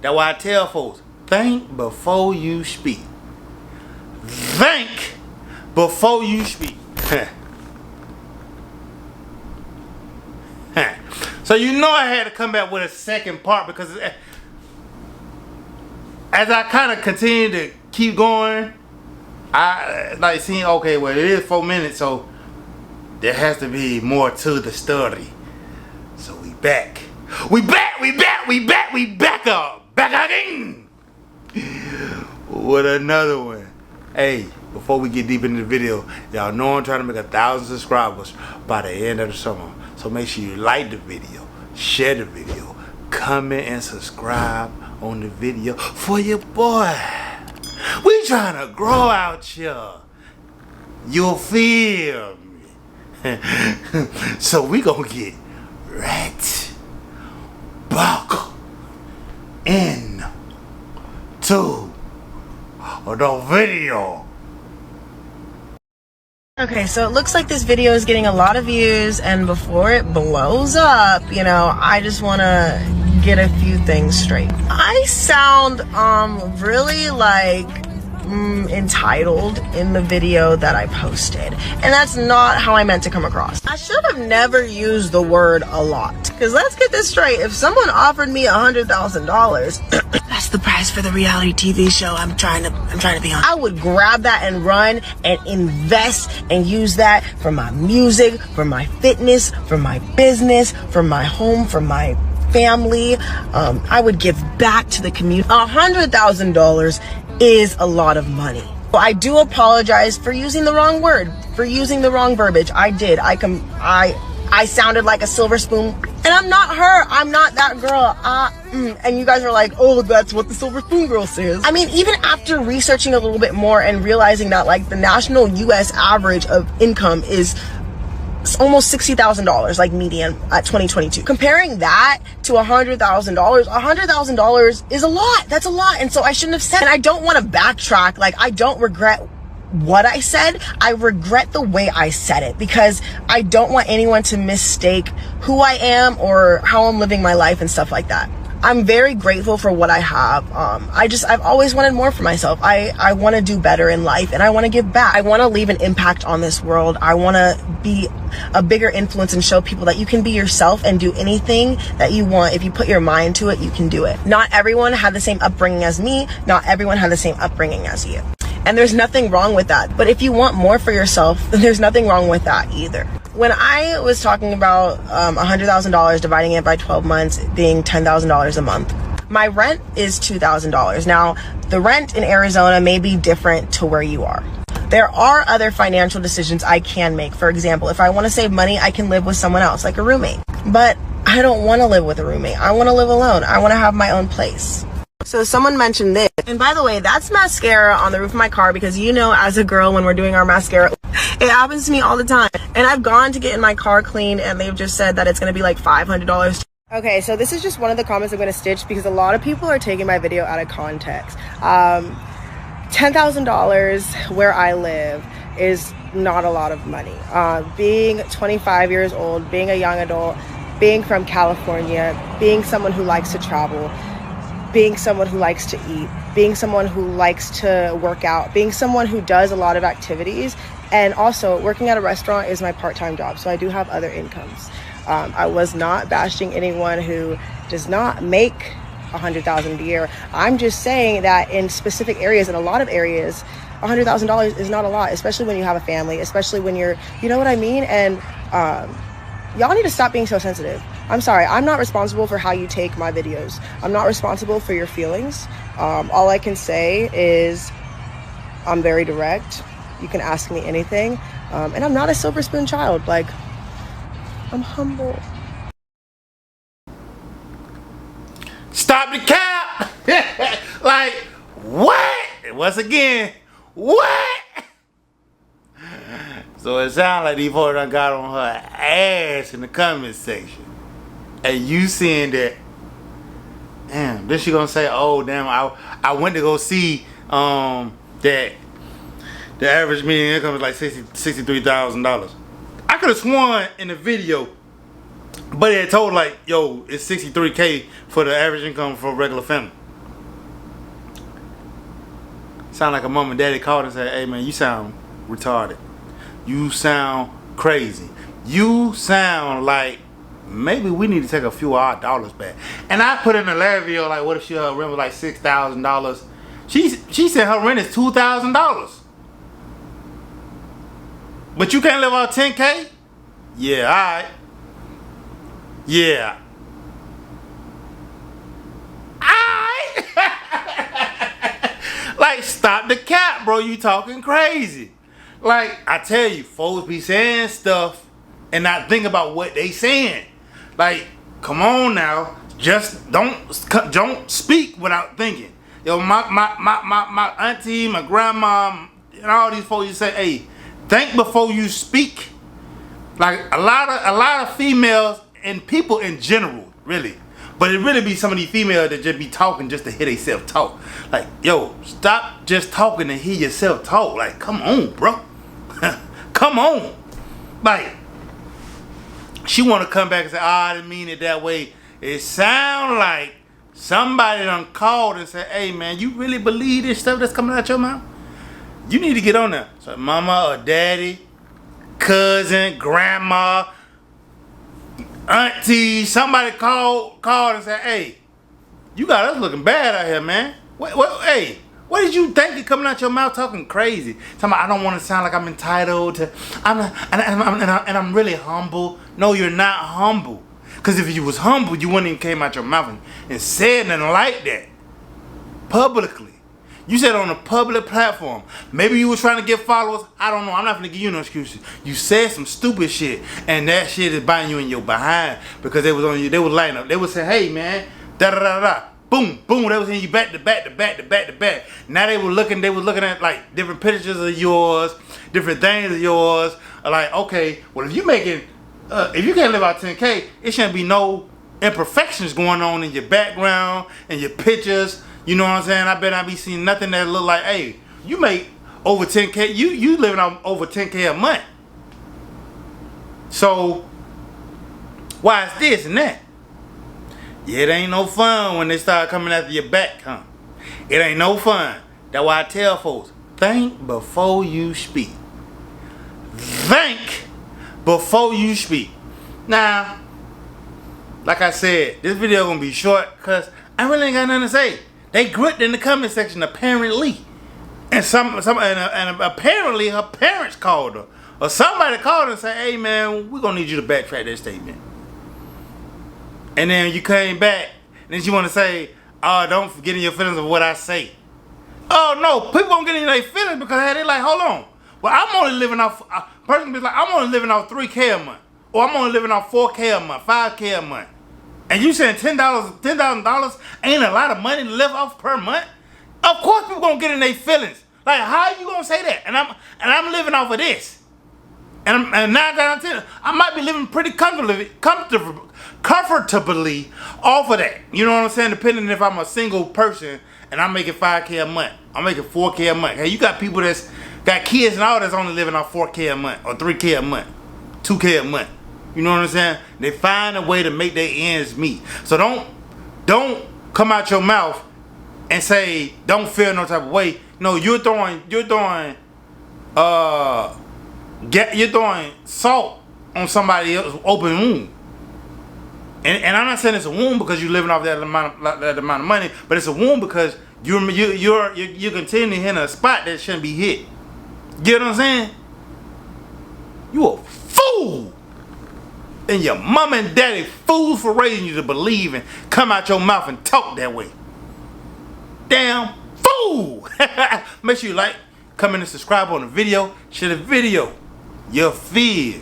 That's why I tell folks, think before you speak. Think before you speak. So you know I had to come back with a second part because as I kind of continue to keep going, I like seeing, okay, well, it is 4 minutes, so there has to be more to the story. So we back again with another one. Hey, before we get deep into the video, y'all know I'm trying to make 1,000 subscribers by the end of the summer. So make sure you like the video, share the video, comment and subscribe on the video for your boy. We trying to grow out here. You'll feel me. So we gonna get right back into the video. Okay, so it looks like this video is getting a lot of views, and before it blows up, you know, I just want to get a few things straight. I sound really like entitled in the video that I posted, and that's not how I meant to come across. I should have never used the word a lot, because let's get this straight. If someone offered me $100,000 that's the price for the reality TV show I'm trying to be on, I would grab that and run and invest and use that for my music, for my fitness, for my business, for my home, for my family. I would give back to the community. $100,000 is a lot of money. So I do apologize for using the wrong word, for using the wrong verbiage. I did. I sounded like a silver spoon, and I'm not her. I'm not that girl. And you guys are like, oh, that's what the silver spoon girl says. I mean, even after researching a little bit more and realizing that like the national US average of income is almost $60,000, like median at 2022. Comparing that to $100,000 is a lot. That's a lot. And so I shouldn't have said, and I don't want to backtrack. Like, I don't regret what I said. I regret the way I said it, because I don't want anyone to mistake who I am or how I'm living my life and stuff like that. I'm very grateful for what I have. I've always wanted more for myself. I want to do better in life, and I want to give back. I want to leave an impact on this world. I want to be a bigger influence and show people that you can be yourself and do anything that you want. If you put your mind to it, you can do it. Not everyone had the same upbringing as me. Not everyone had the same upbringing as you. And there's nothing wrong with that. But if you want more for yourself, then there's nothing wrong with that either. When I was talking about $100,000, dividing it by 12 months being $10,000 a month, my rent is $2,000. Now, the rent in Arizona may be different to where you are. There are other financial decisions I can make. For example, if I want to save money, I can live with someone else, like a roommate. But I don't want to live with a roommate. I want to live alone. I want to have my own place. So someone mentioned this. And by the way, that's mascara on the roof of my car, because you know, as a girl, when we're doing our mascara, it happens to me all the time. And I've gone to get in my car cleaned, and they've just said that it's going to be like $500. Okay, so this is just one of the comments I'm going to stitch, because a lot of people are taking my video out of context. $10,000 where I live is not a lot of money. Being 25 years old, being a young adult, being from California, being someone who likes to travel, being someone who likes to eat, being someone who likes to work out, being someone who does a lot of activities, and also working at a restaurant is my part-time job, so I do have other incomes. I was not bashing anyone who does not make $100,000 a year. I'm just saying that in specific areas, in a lot of areas, $100,000 is not a lot, especially when you have a family, especially when you're, you know what I mean? And y'all need to stop being so sensitive. I'm sorry, I'm not responsible for how you take my videos. I'm not responsible for your feelings. All I can say is I'm very direct. You can ask me anything. And I'm not a silver spoon child. Like, I'm humble. Stop the cap! Like, what? Once again, what? So it sounds like these folks done got on her ass in the comment section. And you seeing that, damn, then she gonna say, oh damn, I went to go see that the average median income is like $63,000. I could have sworn in the video, but it told like, yo, it's $63K for the average income for a regular family. Sound like a mom and daddy called and said, hey man, you sound retarded. You sound crazy. You sound like maybe we need to take a few of our dollars back. And I put in a last video like, what if her rent was like $6,000? She said her rent is $2,000. But you can't live off 10K? Yeah, alright. Yeah. Alright. Like, stop the cap, bro. You talking crazy. Like, I tell you, folks be saying stuff and not think about what they saying. Like, come on now. Just don't speak without thinking. Yo, my auntie, my grandma, and all these folks, you say, hey, think before you speak. Like a lot of females and people in general, really. But it really be some of these females that just be talking just to hear they self talk. Like, yo, stop just talking to hear yourself talk. Like, come on, bro. Come on. Like, she want to come back and say, I didn't mean it that way. It sound like somebody done called and said, hey man, you really believe this stuff that's coming out your mouth? You need to get on there. So mama or daddy, cousin, grandma, auntie, somebody called and said, hey, you got us looking bad out here, man. Hey, what did you think is coming out your mouth talking crazy? Talking about, I don't want to sound like I'm entitled to, and I'm really humble. No, you're not humble. Because if you was humble, you wouldn't even came out your mouth and said nothing like that. Publicly. You said on a public platform. Maybe you was trying to get followers. I don't know. I'm not going to give you no excuses. You said some stupid shit, and that shit is biting you in your behind because they was on you. They would line up. They would say, hey, man, da-da-da-da. Boom, boom. They was hitting you back to back to back to back to back. Now they were looking at like different pictures of yours, different things of yours. Like, okay, well, if you making, if you can't live out 10K, it shouldn't be no imperfections going on in your background and your pictures. You know what I'm saying? I bet I be seeing nothing that look like, hey, you make over 10K, you living on over 10K a month. So, why is this and that? Yeah, it ain't no fun when they start coming after your back, huh? It ain't no fun. That's why I tell folks, think before you speak. Think before you speak. Now, like I said, this video gonna be short because I really ain't got nothing to say. They gripped in the comment section apparently, and and apparently her parents called her, or somebody called her and said, "Hey man, we're gonna need you to backtrack that statement." And then you came back, and then you want to say, "Oh, don't forget in your feelings of what I say." Oh no, people don't get in their feelings because they like, hold on. Well, I'm only living off. Person be like, I'm only living off $3K a month, or I'm only living off $4K a month, $5K a month. And you saying $10,000 ain't a lot of money to live off per month? Of course people gonna get in their feelings. Like, how you gonna say that? And I'm living off of this. And 9 times out of 10, I might be living pretty comfortably off of that. You know what I'm saying? Depending if I'm a single person and I'm making $5K a month, I'm making $4K a month. Hey, you got people that's got kids and all that's only living off $4K a month or $3K a month, $2K a month. You know what I'm saying? They find a way to make their ends meet. So don't come out your mouth and say don't feel no type of way. No, you're throwing salt on somebody else's open wound. And I'm not saying it's a wound because you're living off that amount of money, but it's a wound because you're continuing hitting a spot that shouldn't be hit. Get what I'm saying? You a fool. And your mom and daddy fools for raising you to believe and come out your mouth and talk that way. Damn fool. Make sure you like, comment, and subscribe on the video. Share the video. You feel.